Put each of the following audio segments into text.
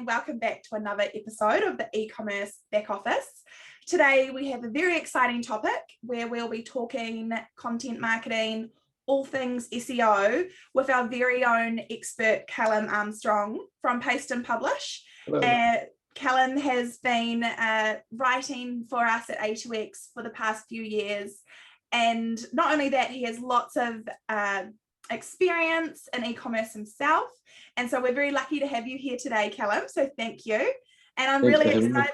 welcome back to another episode of the e-commerce back office. Today we have a very exciting topic where we'll be talking content marketing, all things SEO, with our very own expert Callum Armstrong from Paste and Publish. Callum has been writing for us at A2X for the past few years, and not only that, he has lots of experience in e-commerce himself, and so we're very lucky to have you here today, Callum, so thank you. And I'm really excited.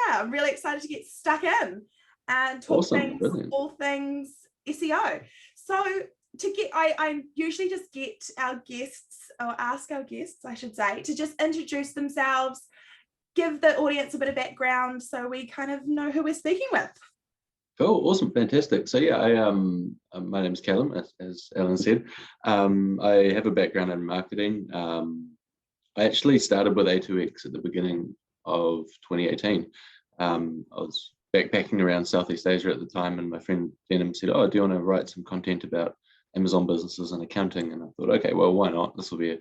I'm really excited to get stuck in and talk all things SEO. So I usually just get our guests, or ask our guests I should say, to just introduce themselves, give the audience a bit of background so we kind of know who we're speaking with. Cool, awesome, fantastic. So yeah, my name is Callum, as Alan said. I have a background in marketing. I actually started with A2X at the beginning of 2018. I was backpacking around Southeast Asia at the time, and my friend Denim said, "Oh, do you want to write some content about Amazon businesses and accounting?" And I thought, okay, well, why not? This will be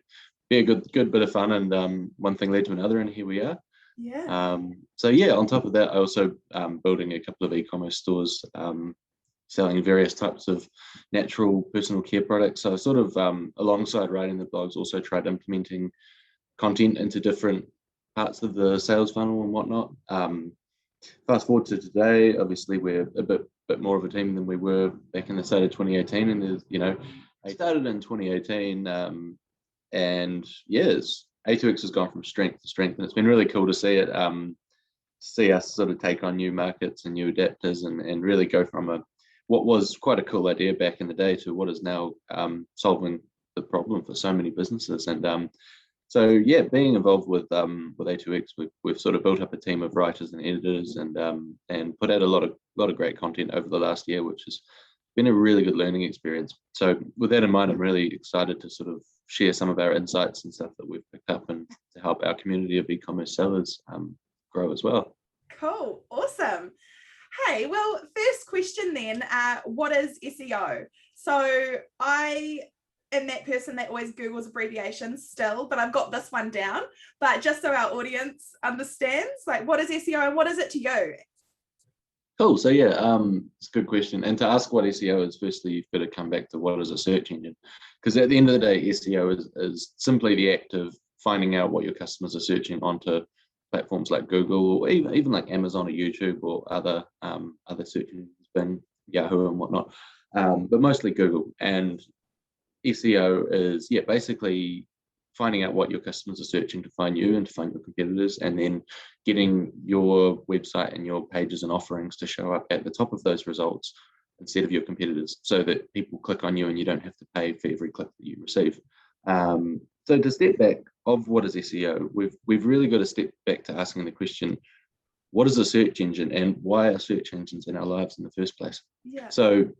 a good bit of fun. And one thing led to another, and here we are. Yeah. So yeah, on top of that, I also building a couple of e-commerce stores, selling various types of natural personal care products. So I sort of, alongside writing the blogs, also tried implementing content into different parts of the sales funnel and whatnot. Fast forward to today, obviously we're a bit more of a team than we were back in the start of 2018. And there's, I started in 2018, and yes, A2X has gone from strength to strength, and it's been really cool to see it, see us sort of take on new markets and new adapters, and really go from what was quite a cool idea back in the day to what is now solving the problem for so many businesses. And so yeah, being involved with A2X, we've sort of built up a team of writers and editors, and put out a lot of great content over the last year, which has been a really good learning experience. So with that in mind, I'm really excited to sort of share some of our insights and stuff that we've picked up, and to help our community of e-commerce sellers grow as well. Cool, awesome. Hey, well, first question then, what is SEO? So I am that person that always Googles abbreviations still, but I've got this one down. But just so our audience understands, like, what is SEO and what is it to you? Cool. So yeah, it's a good question. And to ask what SEO is, firstly, you've got to come back to what is a search engine, because at the end of the day, SEO is simply the act of finding out what your customers are searching onto platforms like Google, or even like Amazon or YouTube, or other search engines, Bing, Yahoo, and whatnot, but mostly Google. And SEO is basically finding out what your customers are searching to find you and to find your competitors, and then getting your website and your pages and offerings to show up at the top of those results instead of your competitors, so that people click on you and you don't have to pay for every click that you receive. So to step back of what is SEO, we've really got to step back to asking the question, what is a search engine, and why are search engines in our lives in the first place? Yeah. So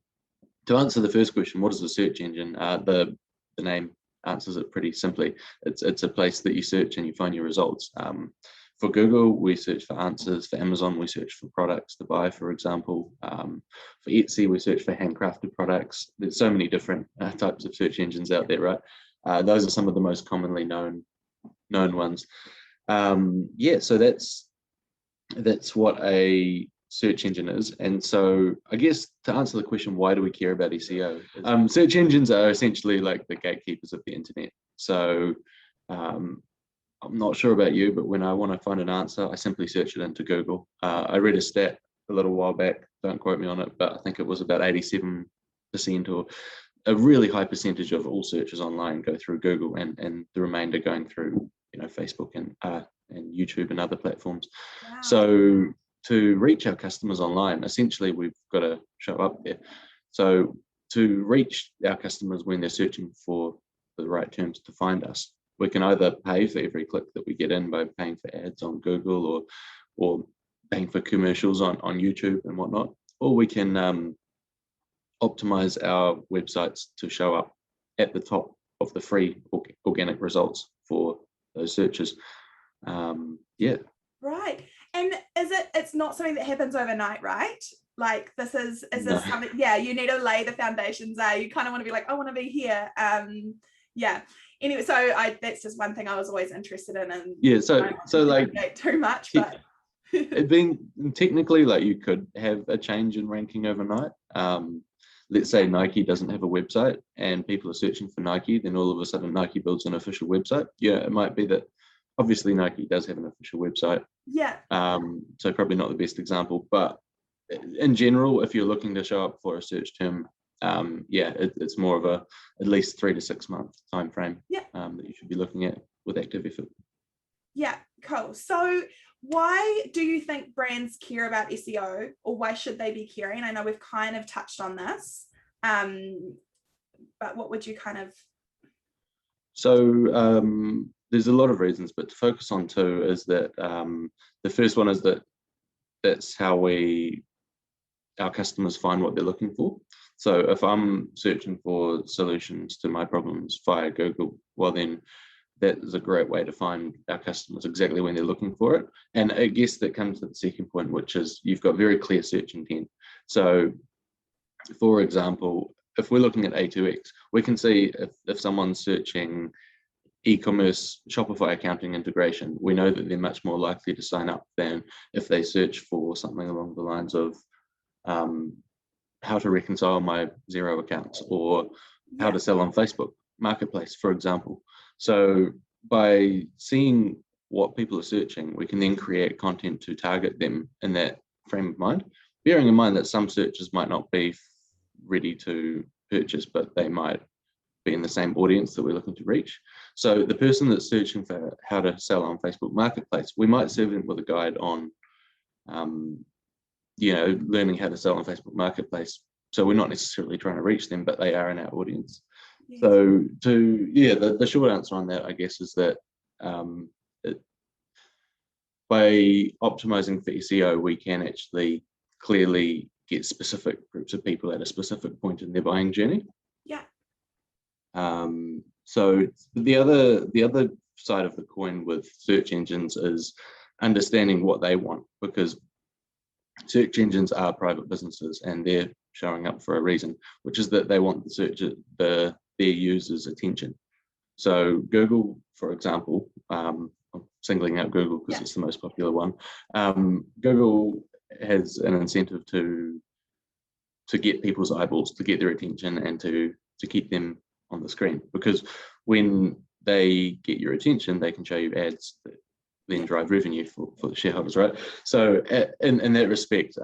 to answer the first question, what is a search engine? The name answers it pretty simply. It's a place that you search and you find your results. For Google, we search for answers. For Amazon, we search for products to buy, for example. For Etsy, we search for handcrafted products. There's so many different types of search engines out there, right? Those are some of the most commonly known ones. So that's what a search engine is. And so I guess to answer the question, why do we care about SEO? Search engines are essentially like the gatekeepers of the internet. So I'm not sure about you, but when I want to find an answer, I simply search it into Google. I read a stat a little while back, don't quote me on it, but I think it was about 87% or a really high percentage of all searches online go through Google, and the remainder going through Facebook and YouTube and other platforms. Wow. So to reach our customers online, essentially we've got to show up there. So to reach our customers when they're searching for the right terms to find us, we can either pay for every click that we get in by paying for ads on Google, or paying for commercials on YouTube and whatnot, or we can optimize our websites to show up at the top of the free organic results for those searches. Right. And it's not something that happens overnight, right? Like this is this something, you need to lay the foundations there. You kind of want to be like, I want to be here. Anyway, so that's just one thing I was always interested in. And yeah, so like too much, but it being technically, like, you could have a change in ranking overnight. Let's say Nike doesn't have a website and people are searching for Nike, then all of a sudden Nike builds an official website. Yeah, it might be that obviously Nike does have an official website. Yeah. So probably not the best example, but in general, if you're looking to show up for a search term, it's more of a at least 3 to 6 month time frame that you should be looking at with active effort. Yeah, cool. So why do you think brands care about SEO, or why should they be caring? I know we've kind of touched on this, but what would you kind of... So there's a lot of reasons, but to focus on two is that the first one is that that's how our customers find what they're looking for. So if I'm searching for solutions to my problems via Google, well, then that is a great way to find our customers exactly when they're looking for it. And I guess that comes to the second point, which is you've got very clear search intent. So for example, if we're looking at A2X, we can see if someone's searching e-commerce Shopify accounting integration, we know that they're much more likely to sign up than if they search for something along the lines of how to reconcile my Xero accounts, or how to sell on Facebook Marketplace, for example. So by seeing what people are searching, we can then create content to target them in that frame of mind, bearing in mind that some searches might not be ready to purchase, but they might be in the same audience that we're looking to reach. So the person that's searching for how to sell on Facebook Marketplace, we might serve them with a guide on learning how to sell on Facebook Marketplace. So we're not necessarily trying to reach them, but they are in our audience. Yes. So the short answer on that, I guess, is that by optimizing for SEO, we can actually clearly get specific groups of people at a specific point in their buying journey. Yeah. So the other side of the coin with search engines is understanding what they want, because search engines are private businesses and they're showing up for a reason, which is that they want their users' attention. So Google, for example, I'm singling out Google because it's the most popular one. Google has an incentive to get people's eyeballs, to get their attention, and to keep them on the screen, because when they get your attention, they can show you ads that then drive revenue for the shareholders, right? So in that respect,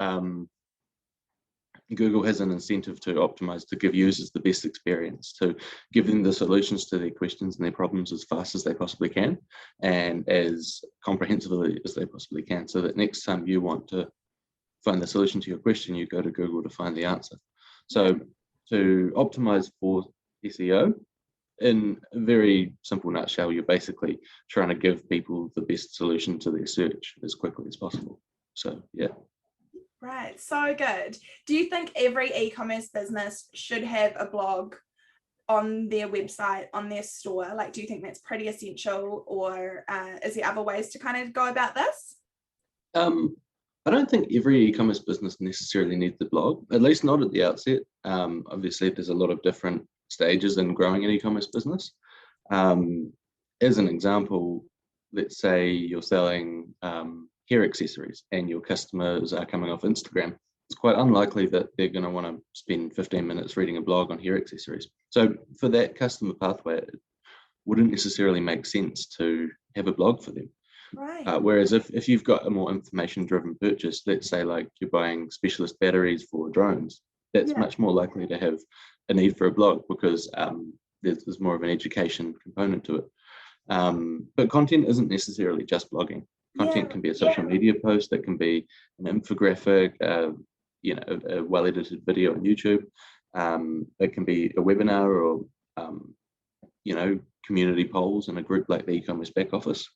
Google has an incentive to optimize, to give users the best experience, to give them the solutions to their questions and their problems as fast as they possibly can, and as comprehensively as they possibly can, so that next time you want to find the solution to your question, you go to Google to find the answer. So to optimize for SEO, in a very simple nutshell, you're basically trying to give people the best solution to their search as quickly as possible. So yeah. Right, so good. Do you think every e-commerce business should have a blog on their website, on their store? Like, do you think that's pretty essential, or is there other ways to kind of go about this? I don't think every e-commerce business necessarily needs a blog, at least not at the outset. Obviously, there's a lot of different stages in growing an e-commerce business. As an example, let's say you're selling hair accessories and your customers are coming off Instagram. It's quite unlikely that they're going to want to spend 15 minutes reading a blog on hair accessories. So for that customer pathway, it wouldn't necessarily make sense to have a blog for them. Right. Whereas if you've got a more information-driven purchase, let's say like you're buying specialist batteries for drones, that's much more likely to have a need for a blog, because there's more of an education component to it. But content isn't necessarily just blogging. Content can be a social media post, that can be an infographic, a well-edited video on YouTube. It can be a webinar, or community polls in a group like the e-commerce back office.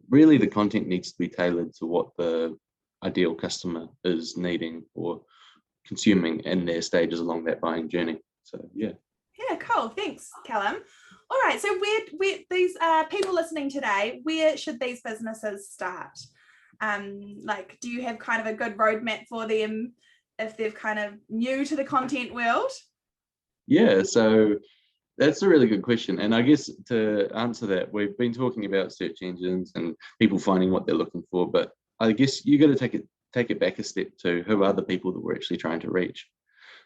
Really, the content needs to be tailored to what the ideal customer is needing or consuming in their stages along that buying journey. So yeah. Yeah, cool. Thanks, Callum. All right, so where these people listening today, where should these businesses start? Like, do you have kind of a good roadmap for them if they're kind of new to the content world? Yeah, so That's a really good question. And I guess to answer that, we've been talking about search engines and people finding what they're looking for, but I guess you got to take it back a step to who are the people that we're actually trying to reach.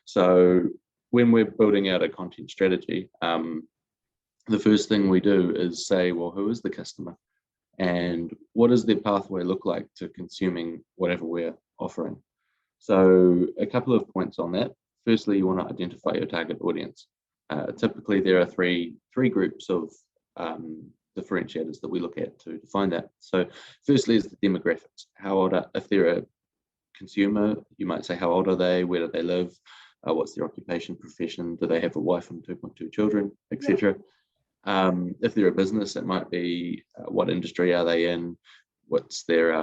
So when we're building out a content strategy, the first thing we do is say, well, who is the customer? And what does their pathway look like to consuming whatever we're offering? So a couple of points on that. Firstly, you want to identify your target audience. Typically, there are three groups of differentiators that we look at to define that. So firstly is the demographics. How old if they're a consumer, you might say how old are they, where do they live, what's their occupation, profession, do they have a wife and 2.2 children, etc. If they're a business, it might be what industry are they in, what's their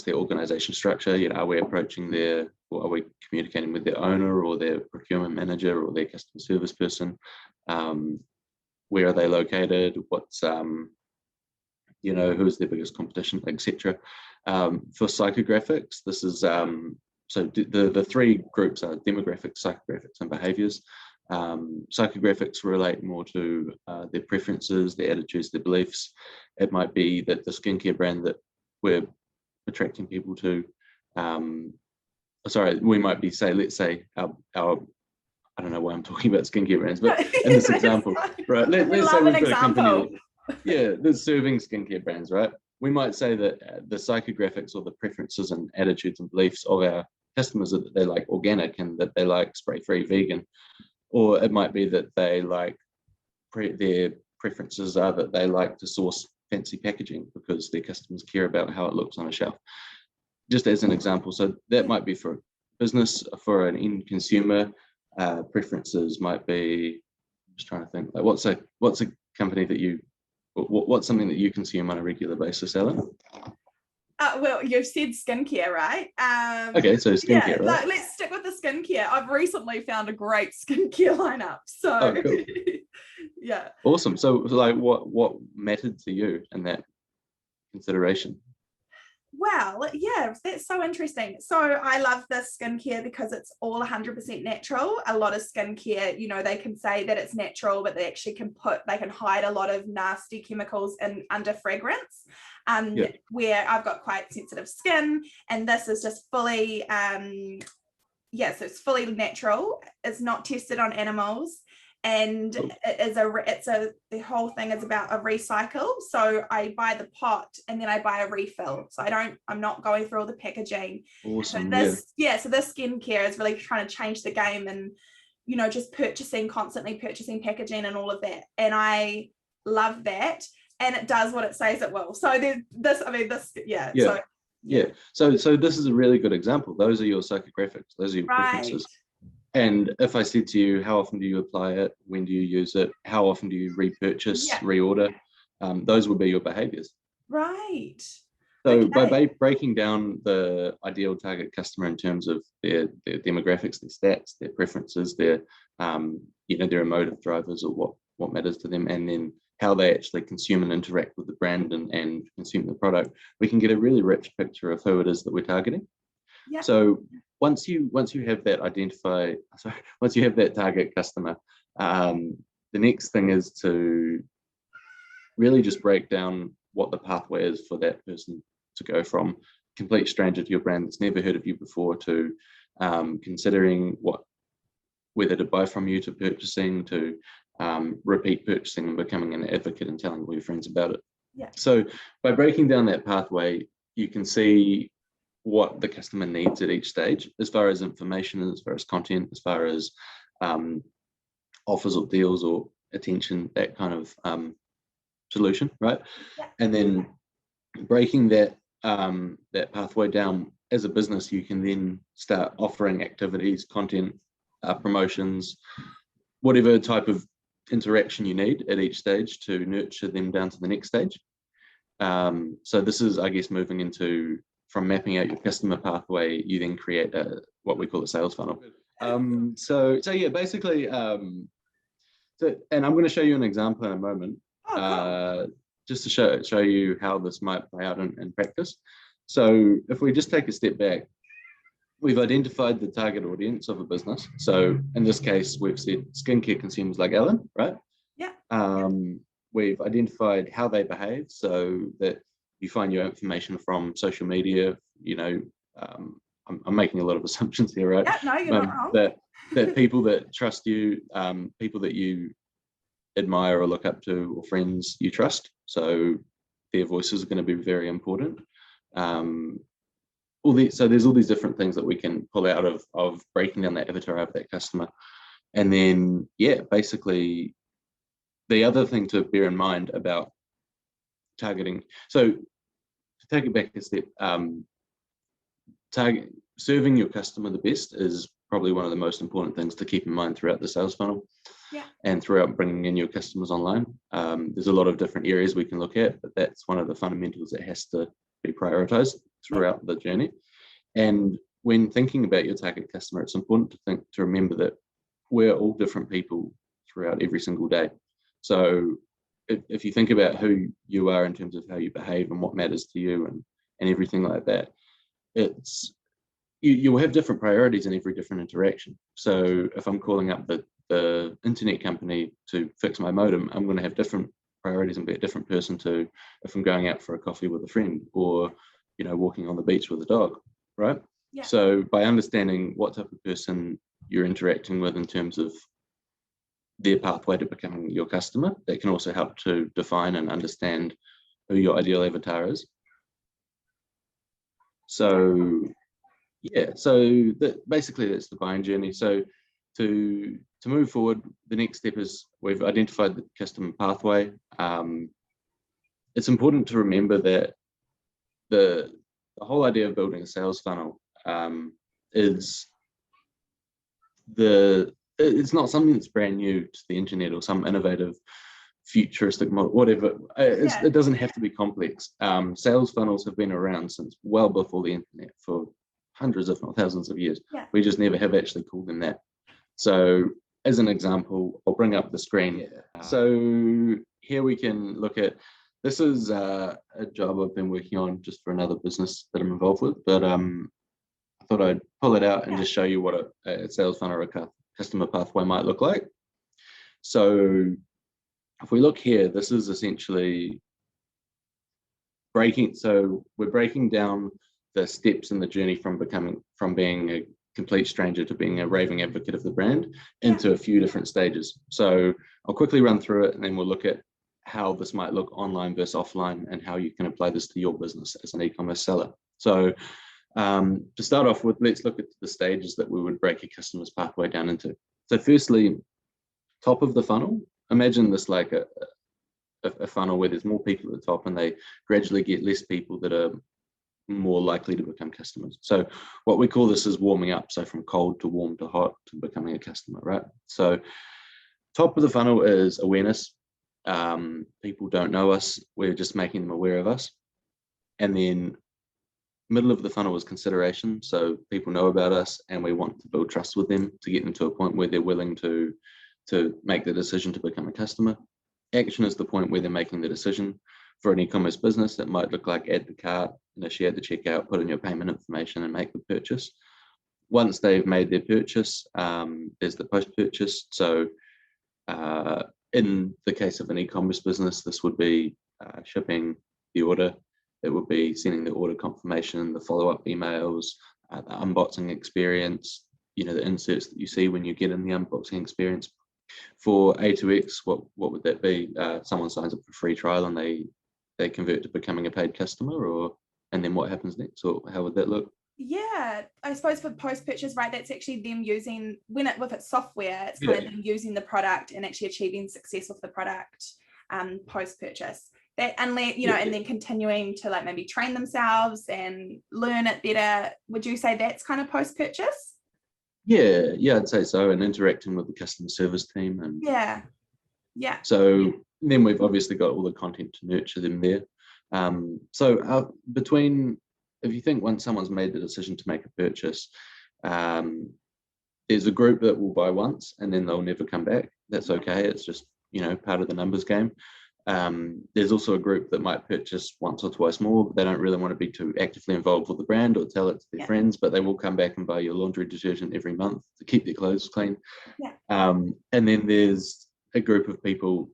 organization structure, are we approaching or are we communicating with their owner or their procurement manager or their customer service person, where are they located, what's who's their biggest competition, etc. For psychographics, this is so the three groups are demographics, psychographics, and behaviors. Psychographics relate more to their preferences, their attitudes, their beliefs. It might be that the skincare brand that we're attracting people to, we might be let's say our I don't know why I'm talking about skincare brands, but in this example, right? Let's say we've got a company, that's serving skincare brands, right? We might say that the psychographics or the preferences and attitudes and beliefs of our customers are that they like organic and that they like spray-free vegan, or it might be that they like their preferences are that they like to source fancy packaging because their customers care about how it looks on a shelf. Just as an example, so that might be for business. For an end consumer, preferences might be, I'm just trying to think, like what's a company that what's something that you consume on a regular basis, Ellen? Well, you've said skincare, right? Okay, so skincare, right? Let's stick with the skincare. I've recently found a great skincare lineup. So, cool. Yeah. Awesome. So like, what mattered to you in that consideration? Well, yeah, that's so interesting. So I love this skincare because it's all 100% natural. A lot of skincare, they can say that it's natural, but they actually can hide a lot of nasty chemicals under fragrance. Where I've got quite sensitive skin, and this is just fully, so it's fully natural. It's not tested on animals. And the whole thing is about a recycle. So I buy the pot and then I buy a refill. So I'm not going through all the packaging. Awesome. So this skincare is really trying to change the game and, just constantly purchasing packaging and all of that. And I love that. And it does what it says it will. So there's this, So this is a really good example. Those are your psychographics. Those are your preferences. And if I said to you, how often do you apply it? When do you use it? How often do you repurchase, reorder? Those would be your behaviors. Right. So by breaking down the ideal target customer in terms of their demographics, their stats, their preferences, their emotive drivers or what matters to them, and then how they actually consume and interact with the brand and consume the product, we can get a really rich picture of who it is that we're targeting. Yeah. So once you have that once you have that target customer, the next thing is to really just break down what the pathway is for that person to go from complete stranger to your brand that's never heard of you before to considering whether to buy from you, to purchasing, to repeat purchasing and becoming an advocate and telling all your friends about it. Yeah. So by breaking down that pathway, you can see what the customer needs at each stage, as far as information, as far as content, as far as offers or deals or attention, that kind of solution, right? Yeah. And then breaking that pathway down, as a business, you can then start offering activities, content, promotions, whatever type of interaction you need at each stage to nurture them down to the next stage. So this is, I guess, moving into, from mapping out your customer pathway, you then create what we call a sales funnel. So yeah, basically, and I'm going to show you an example in a moment, just to show you how this might play out in practice. So if we just take a step back, we've identified the target audience of a business. So in this case, we've said skincare consumers like Ellen, right? Yeah. We've identified how they behave, so that you find your information from social media. I'm making a lot of assumptions here, right? Yeah, no, you're not wrong. That people that trust you, people that you admire or look up to, or friends you trust. So their voices are going to be very important. So there's all these different things that we can pull out of breaking down that avatar of that customer. And then, yeah, basically the other thing to bear in mind about targeting, so to take it back a step, serving your customer the best is probably one of the most important things to keep in mind throughout the sales funnel. Yeah. And throughout bringing in your customers online. There's a lot of different areas we can look at, but that's one of the fundamentals that has to be prioritized throughout the journey. And when thinking about your target customer, it's important to remember that we're all different people throughout every single day. So if you think about who you are in terms of how you behave and what matters to you and everything like that, you'll have different priorities in every different interaction. So if I'm calling up the internet company to fix my modem, I'm going to have different priorities and be a different person to if I'm going out for a coffee with a friend, or walking on the beach with a dog, right? Yeah. So by understanding what type of person you're interacting with in terms of their pathway to becoming your customer, that can also help to define and understand who your ideal avatar is. So yeah, so basically that's the buying journey. So to move forward, the next step is we've identified the customer pathway. It's important to remember that the whole idea of building a sales funnel is it's not something that's brand new to the internet or some innovative futuristic model, whatever. It doesn't have to be complex. Sales funnels have been around since well before the internet, for hundreds, if not thousands of years. Yeah. We just never have actually called them that. So as an example, I'll bring up the screen. So here we can look at, this is a job I've been working on just for another business that I'm involved with, but I thought I'd pull it out and just show you what a sales funnel or a customer pathway might look like. So if we look here, this is essentially we're breaking down the steps in the journey from being a complete stranger to being a raving advocate of the brand into a few different stages. So I'll quickly run through it, and then we'll look at how this might look online versus offline and how you can apply this to your business as an e-commerce seller. So to start off with, let's look at the stages that we would break a customer's pathway down into. So firstly, top of the funnel, imagine this like a funnel where there's more people at the top, and they gradually get less people that are more likely to become customers. So what we call this is warming up. So from cold to warm to hot to becoming a customer, right? So top of the funnel is awareness. People don't know us. We're just making them aware of us. And then middle of the funnel is consideration. So people know about us and we want to build trust with them to get them to a point where they're willing to make the decision to become a customer. Action is the point where they're making the decision. For an e-commerce business, it might look like add to cart, initiate the checkout, put in your payment information and make the purchase. Once they've made their purchase, there's the post-purchase. So in the case of an e-commerce business, this would be shipping the order. It would be sending the order confirmation, the follow-up emails, the unboxing experience, the inserts that you see when you get in the unboxing experience. For A2X, what would that be? Someone signs up for a free trial and they convert to becoming a paid customer, and then what happens next, or how would that look? Yeah, I suppose for post-purchase, right, that's actually them using, with its software, it's kind of them using the product and actually achieving success of the product post-purchase. That, unless, and then continuing to like maybe train themselves and learn it better. Would you say that's kind of post-purchase? Yeah, I'd say so, and interacting with the customer service team. And yeah. So then we've obviously got all the content to nurture them there. If you think once someone's made the decision to make a purchase, there's a group that will buy once and then they'll never come back. That's okay. It's just, part of the numbers game. There's also a group that might purchase once or twice more, but they don't really want to be too actively involved with the brand or tell it to their friends, but they will come back and buy your laundry detergent every month to keep their clothes clean. And then there's a group of people,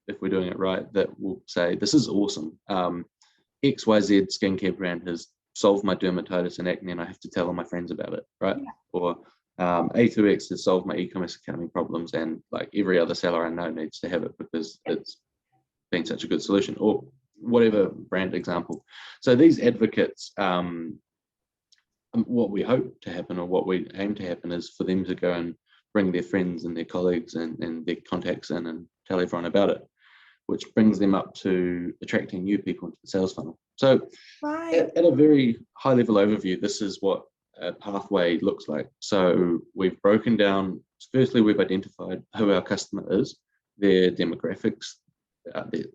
if we're doing it right, that will say, this is awesome. XYZ skincare brand has solved my dermatitis and acne and I have to tell all my friends about it, right? Or A2X has solved my e-commerce accounting problems and like every other seller I know needs to have it because it's been such a good solution, or whatever brand example. So these advocates, what we hope to happen or what we aim to happen is for them to go and bring their friends and their colleagues and their contacts in and tell everyone about it, which brings them up to attracting new people into the sales funnel. So at a very high level overview, this is what a pathway looks like. So we've broken down, firstly, we've identified who our customer is, their demographics,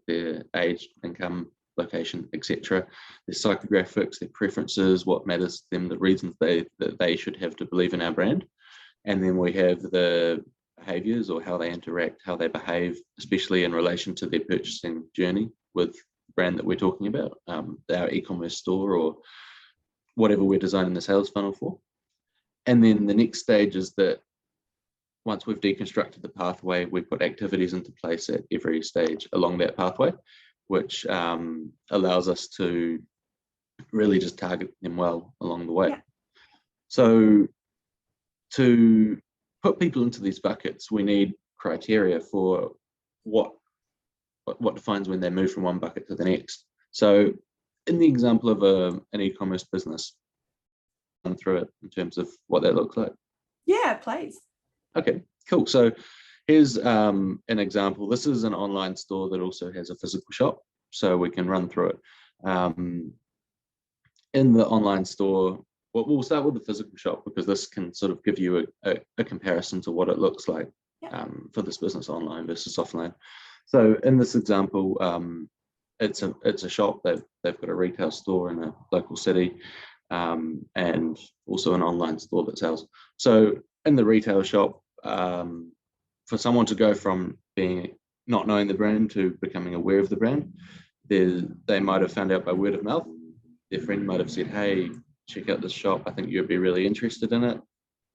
their age, income, location, etc., their psychographics, their preferences, what matters to them, the reasons that they should have to believe in our brand. And then we have the behaviors or how they interact, how they behave, especially in relation to their purchasing journey with the brand that we're talking about, our e-commerce store or whatever we're designing the sales funnel for. And then the next stage is that once we've deconstructed the pathway, we put activities into place at every stage along that pathway, which allows us to really just target them well along the way. So to put people into these buckets, we need criteria for what defines when they move from one bucket to the next. So in the example of an e-commerce business, run through it in terms of what that looks like. Yeah, please. Okay, cool. So here's an example. This is an online store that also has a physical shop, so we can run through it. In the online store, we'll start with the physical shop because this can sort of give you a comparison to what it looks like for this business online versus offline. So in this example, it's a shop. They've got a retail store in a local city and also an online store that sells. So in the retail shop, for someone to go from not knowing the brand to becoming aware of the brand, they might have found out by word of mouth. Their friend might have said, hey, check out this shop. I think you'd be really interested in it.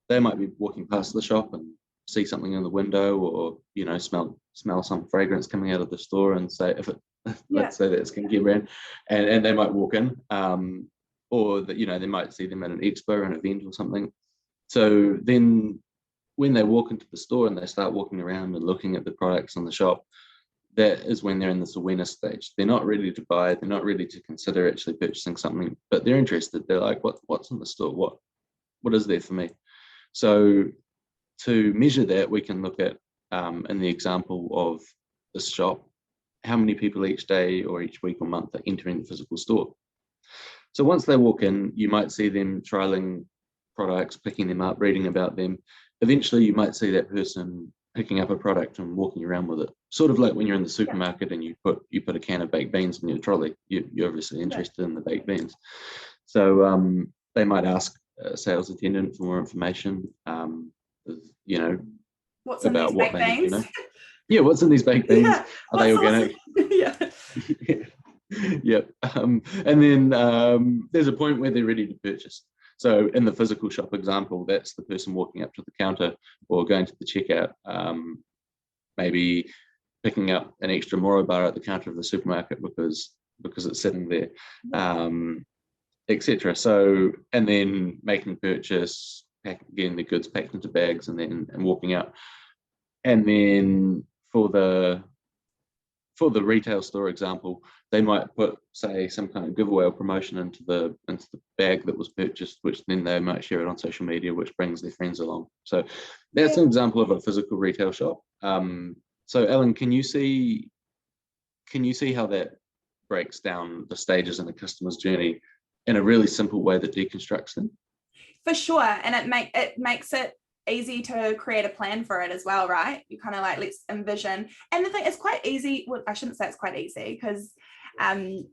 They might be walking past the shop and see something in the window or, smell some fragrance coming out of the store and say, let's say that's skincare brand, and they might walk in, or that, they might see them at an expo or an event or something. So then when they walk into the store and they start walking around and looking at the products in the shop, that is when they're in this awareness stage. They're not ready to buy, they're not ready to consider actually purchasing something, but they're interested. They're like, what's in the store? What is there for me? So to measure that, we can look at, in the example of this shop, how many people each day or each week or month are entering the physical store. So once they walk in, you might see them trialing products, picking them up, reading about them. Eventually, you might see that person picking up a product and walking around with it. Sort of like when you're in the supermarket and you put a can of baked beans in your trolley. You're obviously interested in the baked beans. So they might ask a sales attendant for more information, what's about what they need to know. Yeah, what's in these baked beans? Are they organic? Yep. And then there's a point where they're ready to purchase. So in the physical shop example, that's the person walking up to the counter or going to the checkout, maybe picking up an extra Moro bar at the counter of the supermarket because it's sitting there, etc. So, and then making purchase, getting the goods packed into bags and walking out. And then for the retail store example, they might put, say, some kind of giveaway or promotion into the bag that was purchased, which then they might share it on social media, which brings their friends along. So that's an example of a physical retail shop. So Ellen, can you see how that breaks down the stages in a customer's journey in a really simple way that deconstructs them? For sure, and it makes it easy to create a plan for it as well, right? You kind of like, let's envision. And the thing, it's quite easy. Well, I shouldn't say it's quite easy because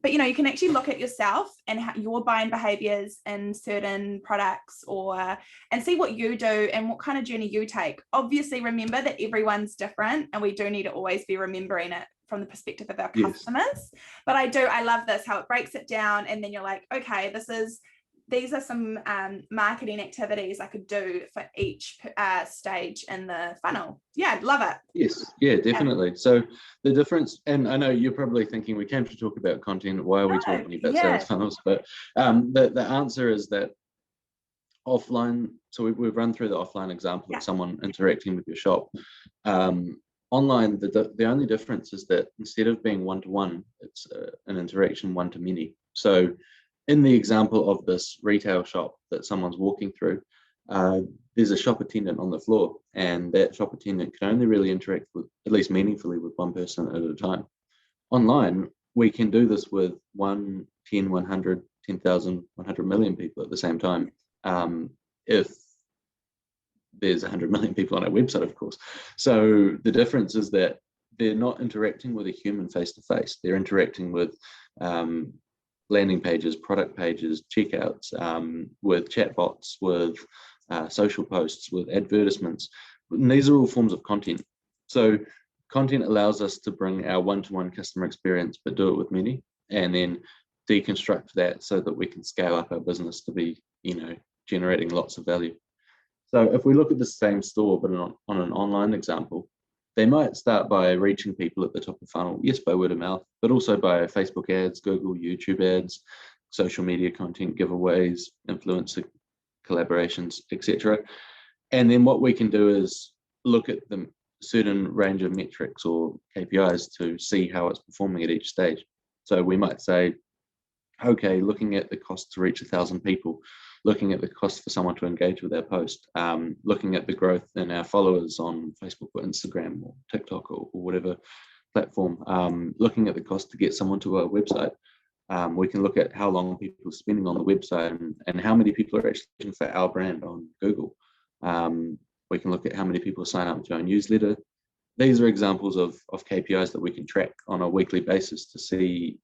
but you can actually look at yourself and how your buying behaviors in certain products and see what you do and what kind of journey you take. Obviously, remember that everyone's different, and we do need to always be remembering it from the perspective of our Yes. customers. But I love this, how it breaks it down, and then you're like, okay, these are some marketing activities I could do for each stage in the funnel. Yeah, I'd love it. Yes, yeah, definitely. So the difference, and I know you're probably thinking we came to talk about content, why are we talking about sales funnels? But the answer is that offline, so we've run through the offline example of someone interacting with your shop. Online, the only difference is that instead of being one-to-one, it's an interaction one-to-many. So in the example of this retail shop that someone's walking through, there's a shop attendant on the floor, and that shop attendant can only really interact with, at least meaningfully, with one person at a time. Online, we can do this with 1, 10, 100, 10,000, 100 million people at the same time. If there's 100 million people on our website, of course. So the difference is that they're not interacting with a human face-to-face. They're interacting with landing pages, product pages, checkouts, with chatbots, with social posts, with advertisements. And these are all forms of content. So content allows us to bring our one-to-one customer experience, but do it with many, and then deconstruct that so that we can scale up our business to be, generating lots of value. So if we look at the same store, but on an online example, they might start by reaching people at the top of the funnel, yes, by word of mouth, but also by Facebook ads, Google, YouTube ads, social media content, giveaways, influencer collaborations, etc. And then what we can do is look at the certain range of metrics or KPIs to see how it's performing at each stage. So we might say, okay, looking at the cost to reach 1,000 people, looking at the cost for someone to engage with our post, looking at the growth in our followers on Facebook or Instagram or TikTok or whatever platform, looking at the cost to get someone to our website. We can look at how long people are spending on the website and how many people are actually looking for our brand on Google. We can look at how many people sign up to our newsletter. These are examples of KPIs that we can track on a weekly basis to see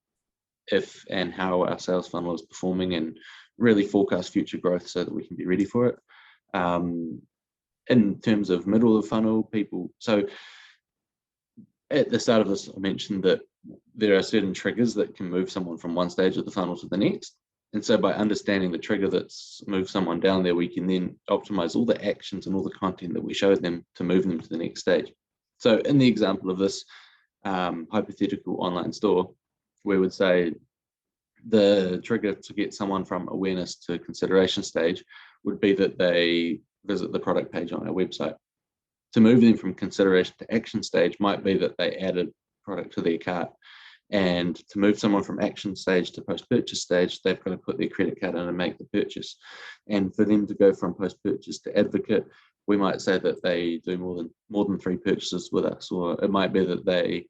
if and how our sales funnel is performing and really forecast future growth so that we can be ready for it. In terms of middle of funnel people, so at the start of this, I mentioned that there are certain triggers that can move someone from one stage of the funnel to the next. And so by understanding the trigger that's moved someone down there, we can then optimize all the actions and all the content that we show them to move them to the next stage. So in the example of this hypothetical online store, we would say the trigger to get someone from awareness to consideration stage would be that they visit the product page on our website. To move them from consideration to action stage might be that they add a product to their cart. And to move someone from action stage to post-purchase stage, they've got to put their credit card in and make the purchase. And for them to go from post-purchase to advocate, we might say that they do more than 3 purchases with us, or it might be that they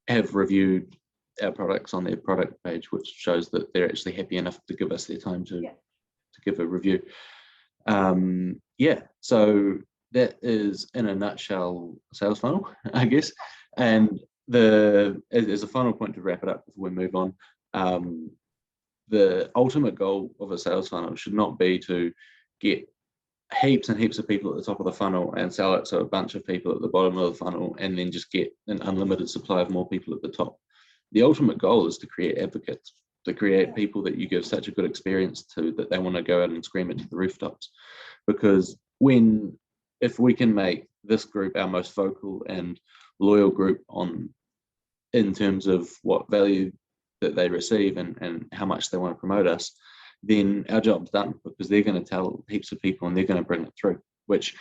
have reviewed our products on their product page, which shows that they're actually happy enough to give us their time to give a review. So that is in a nutshell sales funnel, I guess. And as a final point to wrap it up before we move on, the ultimate goal of a sales funnel should not be to get heaps and heaps of people at the top of the funnel and sell it to a bunch of people at the bottom of the funnel and then just get an unlimited supply of more people at the top. The ultimate goal is to create advocates, to create people that you give such a good experience to that they want to go out and scream it to the rooftops. Because if we can make this group our most vocal and loyal group in terms of what value that they receive and how much they want to promote us, then our job's done, because they're going to tell heaps of people and they're going to bring it through, which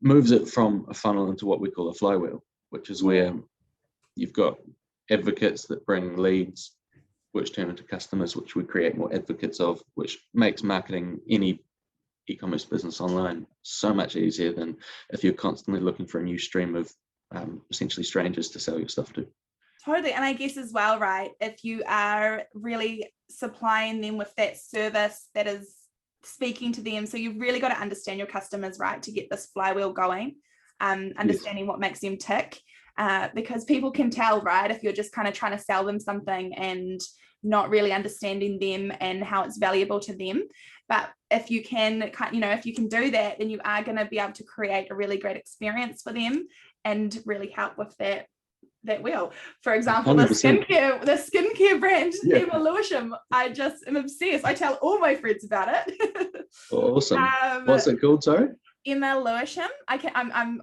moves it from a funnel into what we call a flywheel, which is where you've got advocates that bring leads, which turn into customers, which we create more advocates of, which makes marketing any e-commerce business online so much easier than if you're constantly looking for a new stream of essentially strangers to sell your stuff to. Totally. And I guess as well, right, if you are really supplying them with that service that is speaking to them, so you've really got to understand your customers, right, to get this flywheel going, understanding what makes them tick, because people can tell, right, if you're just kind of trying to sell them something and not really understanding them and how it's valuable to them. But if you can, if you can do that, then you are going to be able to create a really great experience for them and really help with that that will. For example, 100%. the skincare brand Yeah. Emma Lewisham. I just am obsessed. I tell all my friends about it. Awesome. What's it called? Sorry. Emma Lewisham. I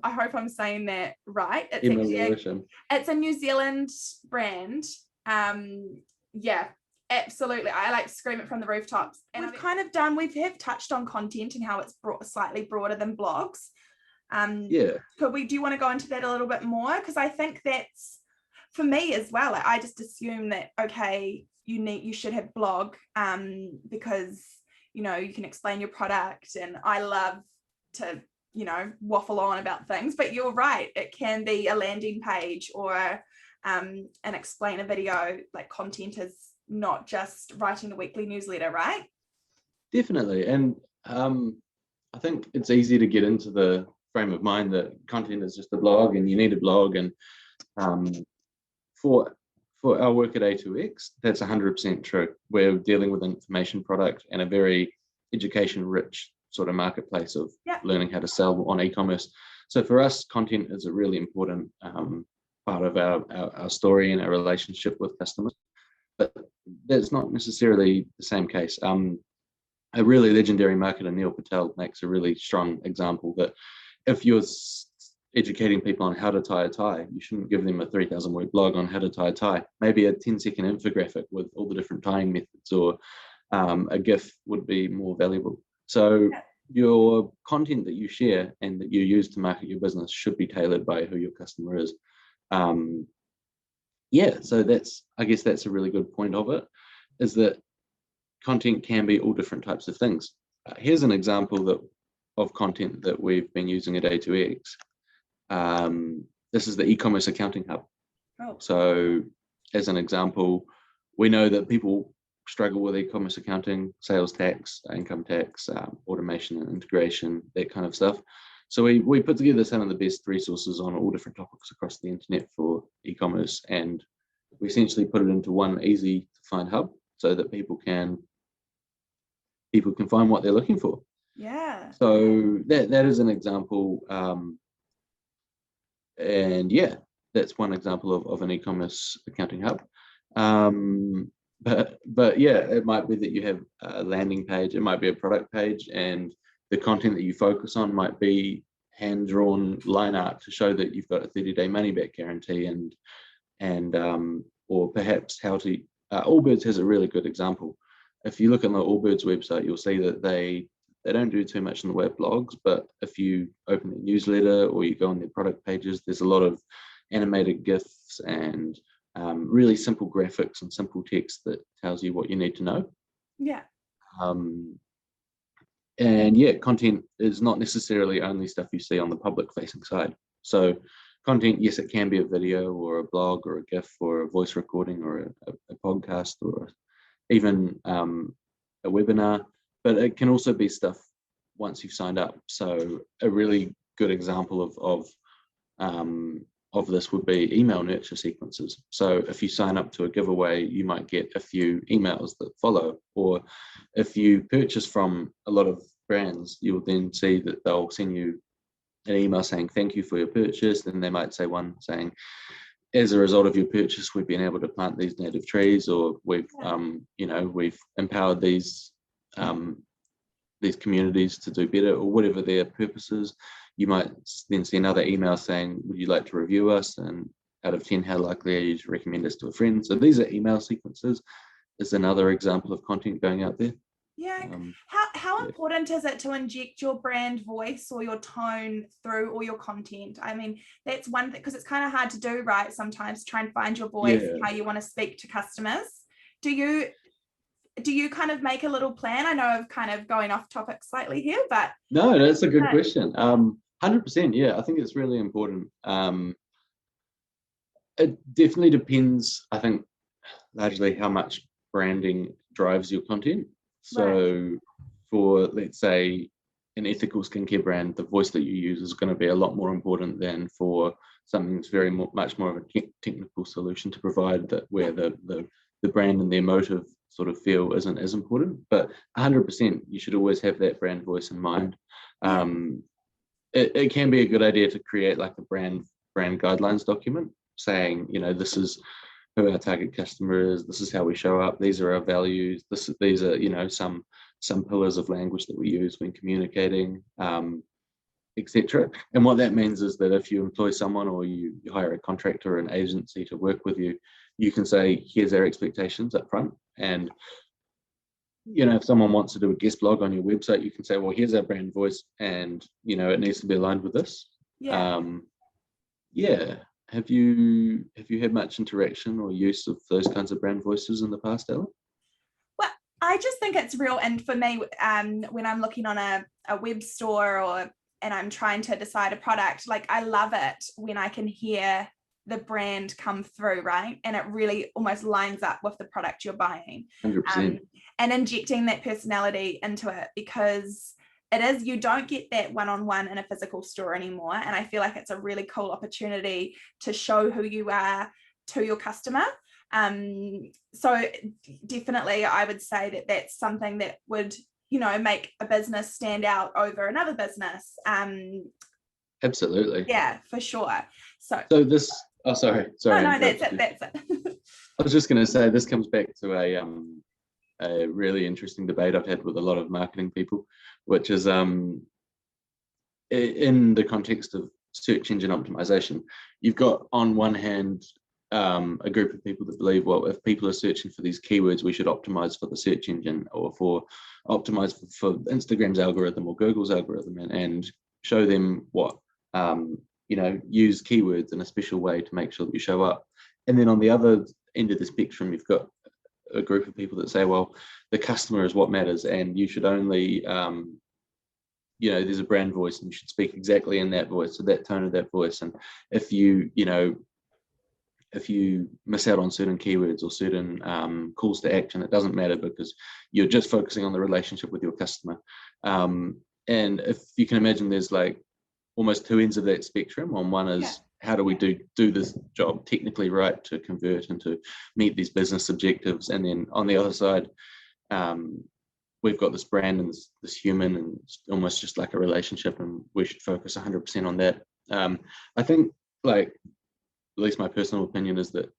hope I'm saying that right. It's Emma Lewisham. It's a New Zealand brand. Yeah, absolutely. I like scream it from the rooftops. And we've touched on content and how it's slightly broader than blogs. Yeah. Do you want to go into that a little bit more? Because I think that's for me as well. Like, I just assume that, okay, you should have blog, because you can explain your product, and I love to waffle on about things, but you're right, it can be a landing page or an explainer video. Like, content is not just writing the weekly newsletter, right? Definitely. And I think it's easy to get into the frame of mind that content is just a blog and you need a blog, and for our work at A2X, that's 100% true. We're dealing with an information product and a very education rich sort of marketplace of learning how to sell on e-commerce. So for us, content is a really important part of our story and our relationship with customers. But that's not necessarily the same case. A really legendary marketer, Neil Patel, makes a really strong example that if you're educating people on how to tie a tie, you shouldn't give them a 3,000 word blog on how to tie a tie. Maybe a 10-second infographic with all the different tying methods, or a GIF would be more valuable. So your content that you share and that you use to market your business should be tailored by who your customer is. So I guess that's a really good point of it, is that content can be all different types of things. Here's an example of content that we've been using at A2X. This is the e-commerce accounting hub. So as an example, we know that people struggle with e-commerce accounting, sales tax, income tax, automation and integration, that kind of stuff. So we put together some of the best resources on all different topics across the internet for e-commerce, and we essentially put it into one easy to find hub so that people can find what they're looking for. Yeah. So that is an example. And yeah, that's one example of an e-commerce accounting hub. But yeah, it might be that you have a landing page, it might be a product page, and the content that you focus on might be hand-drawn line art to show that you've got a 30-day money-back guarantee, and or perhaps how to. Allbirds has a really good example. If you look on the Allbirds website, you'll see that they don't do too much in the way of blogs, but if you open their newsletter or you go on their product pages, there's a lot of animated GIFs and really simple graphics and simple text that tells you what you need to know. Yeah. And yeah, content is not necessarily only stuff you see on the public facing side. So content, yes, it can be a video or a blog or a GIF or a voice recording or a podcast or even a webinar, but it can also be stuff once you've signed up. So a really good example of this would be email nurture sequences. So if you sign up to a giveaway, you might get a few emails that follow, or if you purchase from a lot of brands, you'll then see that they'll send you an email saying thank you for your purchase, and they might say one saying, as a result of your purchase, we've been able to plant these native trees, or we've empowered these communities to do better, or whatever their purpose is. You might then see another email saying, would you like to review us? And out of 10, how likely are you to recommend us to a friend? So these are email sequences. Is another example of content going out there. Yeah. How important is it to inject your brand voice or your tone through all your content? I mean, that's one thing, because it's kind of hard to do, right? Sometimes try and find your voice and how you want to speak to customers. Do you kind of make a little plan? I know I'm kind of going off topic slightly here, but no, that's a good question. 100%. Yeah, I think it's really important. It definitely depends, I think, largely how much branding drives your content. So for, let's say, an ethical skincare brand, the voice that you use is going to be a lot more important than for something that's much more of a technical solution to provide, that where the brand and the emotive sort of feel isn't as important. But 100%, you should always have that brand voice in mind. It can be a good idea to create like a brand guidelines document. saying, this is who our target customer is, this is how we show up, these are our values, these are, some pillars of language that we use when communicating, etc. And what that means is that if you employ someone or you hire a contractor or an agency to work with you, you can say, here's our expectations up front. And if someone wants to do a guest blog on your website, you can say, well, here's our brand voice, and it needs to be aligned with this. Yeah. Have you had much interaction or use of those kinds of brand voices in the past, Ellen? Well, I just think it's real. And for me, when I'm looking on a web store and I'm trying to decide a product, like, I love it when I can hear the brand come through, right? And it really almost lines up with the product you're buying. 100%. And injecting that personality into it, because you don't get that one-on-one in a physical store anymore. And I feel like it's a really cool opportunity to show who you are to your customer. So definitely I would say that that's something that would, make a business stand out over another business. Absolutely. Yeah, for sure. So this, sorry. No, that's it. I was just going to say, this comes back to a really interesting debate I've had with a lot of marketing people, which is in the context of search engine optimization. You've got, on one hand, a group of people that believe, well, if people are searching for these keywords, we should optimize for the search engine, or optimize for Instagram's algorithm or Google's algorithm, and show them what, use keywords in a special way to make sure that you show up. And then on the other end of the spectrum, you've got a group of people that say, well, the customer is what matters, and you should only, there's a brand voice, and you should speak exactly in that voice, so that tone of that voice. And if you miss out on certain keywords or certain calls to action, it doesn't matter, because you're just focusing on the relationship with your customer. And if you can imagine, there's like almost two ends of that spectrum. On one is, how do we do this job technically right to convert and to meet these business objectives? And then on the other side, we've got this brand and this human, and it's almost just like a relationship, and we should focus 100% on that. I think, like, at least my personal opinion is that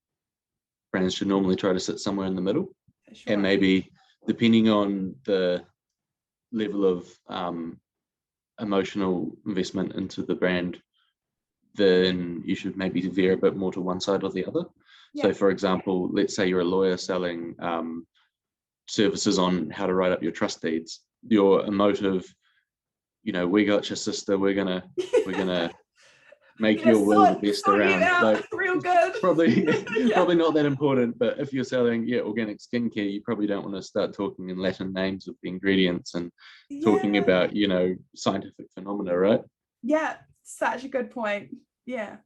brands should normally try to sit somewhere in the middle. Sure. And maybe, depending on the level of emotional investment into the brand, then you should maybe veer a bit more to one side or the other. Yeah. So, for example, let's say you're a lawyer selling services on how to write up your trust deeds. Your emotive, we got your sister, we're gonna make your will the best around. Like, real good. Probably not that important. But if you're selling organic skincare, you probably don't want to start talking in Latin names of the ingredients and talking about scientific phenomena, right? Yeah, such a good point. Yeah.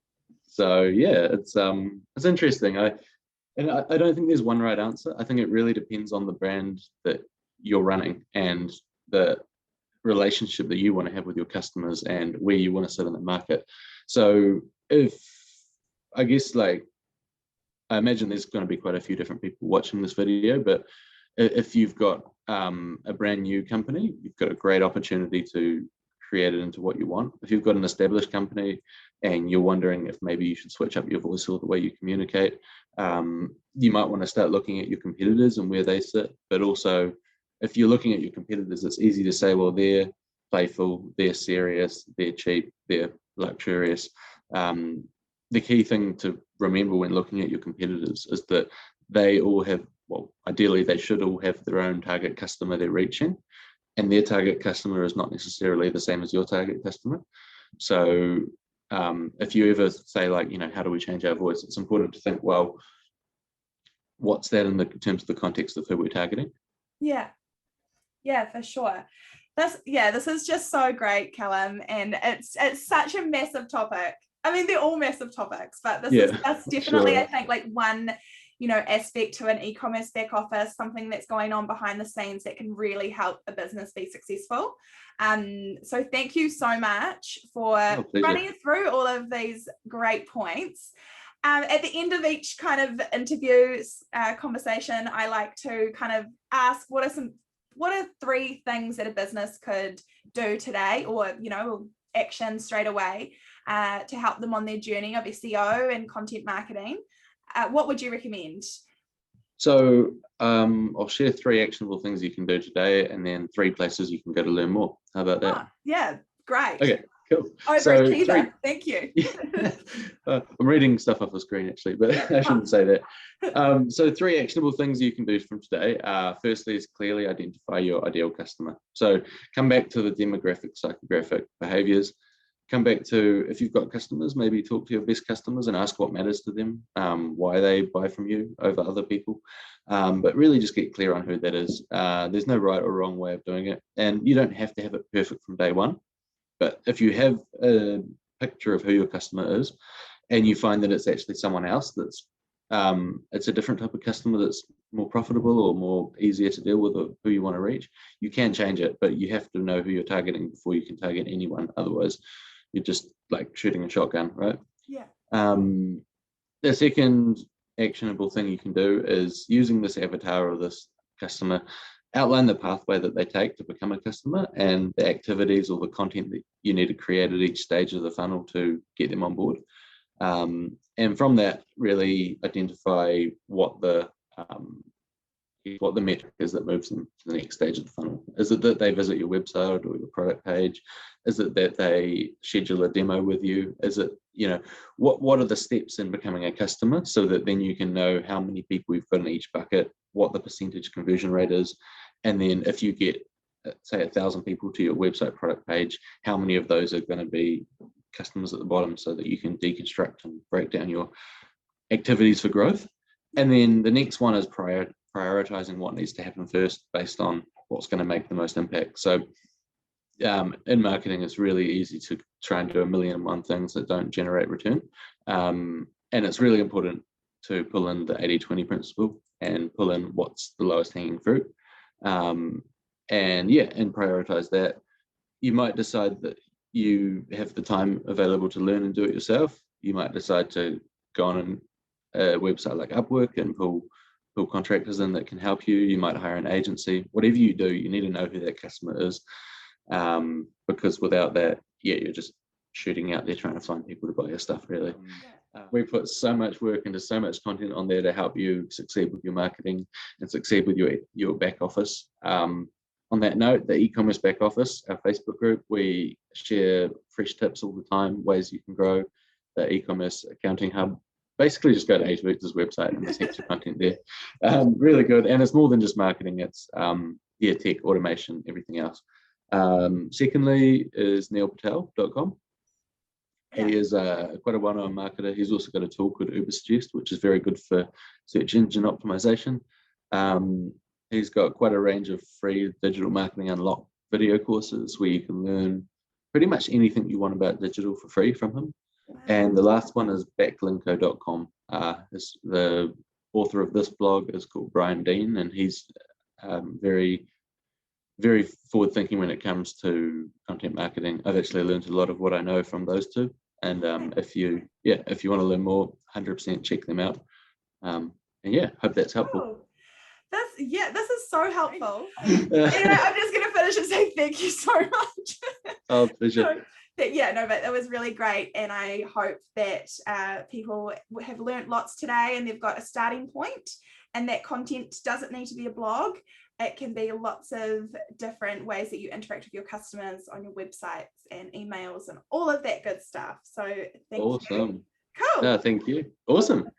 So it's interesting. I don't think there's one right answer. I think it really depends on the brand that you're running and the relationship that you want to have with your customers and where you want to sit in the market. So I imagine there's going to be quite a few different people watching this video, but if you've got a brand new company, you've got a great opportunity to create it into what you want. If you've got an established company and you're wondering if maybe you should switch up your voice or the way you communicate, you might want to start looking at your competitors and where they sit. But also, if you're looking at your competitors, it's easy to say, well, they're playful, they're serious, they're cheap, they're luxurious. The key thing to remember when looking at your competitors is that they all have, well, ideally they should all have their own target customer they're reaching, and their target customer is not necessarily the same as your target customer. So if you ever say, like, how do we change our voice, it's important to think, well, what's that in terms of the context of who we're targeting? Yeah, for sure. This is just so great, Callum, and it's such a massive topic. I mean, they're all massive topics, but that's definitely, sure, I think, like one aspect to an e-commerce back office, something that's going on behind the scenes that can really help a business be successful. So thank you so much for running through all of these great points. At the end of each kind of interview conversation, I like to kind of ask, what are 3 things that a business could do today, or action straight away, to help them on their journey of SEO and content marketing. What would you recommend? So I'll share 3 actionable things you can do today, and then 3 places you can go to learn more. How about that? Oh, yeah, great. Okay, cool. Overachiever. Thank you. I'm reading stuff off the screen actually, but I shouldn't say that. So 3 actionable things you can do from today. Firstly is clearly identify your ideal customer. So come back to the demographic, psychographic behaviors. Come back to, if you've got customers, maybe talk to your best customers and ask what matters to them, why they buy from you over other people. But really just get clear on who that is. There's no right or wrong way of doing it. And you don't have to have it perfect from day one. But if you have a picture of who your customer is and you find that it's actually someone else that's, it's a different type of customer that's more profitable or more easier to deal with, or who you want to reach, you can change it, but you have to know who you're targeting before you can target anyone. Otherwise, you're just like shooting a shotgun, right? Yeah. The second actionable thing you can do is using this avatar or this customer, outline the pathway that they take to become a customer and the activities or the content that you need to create at each stage of the funnel to get them on board. And from that, really identify what the metric is that moves them to the next stage of the funnel. Is it that they visit your website or your product page? Is it that they schedule a demo with you? Is it, what are the steps in becoming a customer, so that then you can know how many people you've got in each bucket, what the percentage conversion rate is, and then if you get, say, 1,000 people to your website product page, how many of those are going to be customers at the bottom, so that you can deconstruct and break down your activities for growth. And then the next one is prioritizing what needs to happen first based on what's going to make the most impact. So in marketing, it's really easy to try and do 1,000,001 things that don't generate return. And it's really important to pull in the 80-20 principle and pull in what's the lowest hanging fruit. And prioritize that. You might decide that you have the time available to learn and do it yourself. You might decide to go on a website like Upwork and pull contractors in that can help you. You might hire an agency. Whatever you do, you need to know who that customer is, because without that, you're just shooting out there trying to find people to buy your stuff, really. We put so much work into so much content on there to help you succeed with your marketing and succeed with your back office. On that note, the e-commerce back office, our Facebook group, we share fresh tips all the time, ways you can grow the e-commerce accounting hub. Basically, just go to A2X's website and there's heaps of content there. Really good. And it's more than just marketing. It's tech, automation, everything else. Secondly is neilpatel.com. He is quite a well-known marketer. He's also got a tool called Ubersuggest, which is very good for search engine optimization. He's got quite a range of free digital marketing unlock video courses where you can learn pretty much anything you want about digital for free from him. And the last one is backlinko.com. The author of this blog is called Brian Dean, and he's very, very forward-thinking when it comes to content marketing. I've actually learned a lot of what I know from those two. And if you want to learn more, 100% check them out. Hope that's helpful. Oh, this is so helpful. Anyway, I'm just going to finish and say thank you so much. Oh, pleasure. But that was really great, and I hope that people have learnt lots today and they've got a starting point, and that content doesn't need to be a blog. It can be lots of different ways that you interact with your customers on your websites and emails and all of that good stuff. So thank you. Awesome. Cool. No, thank you. Awesome.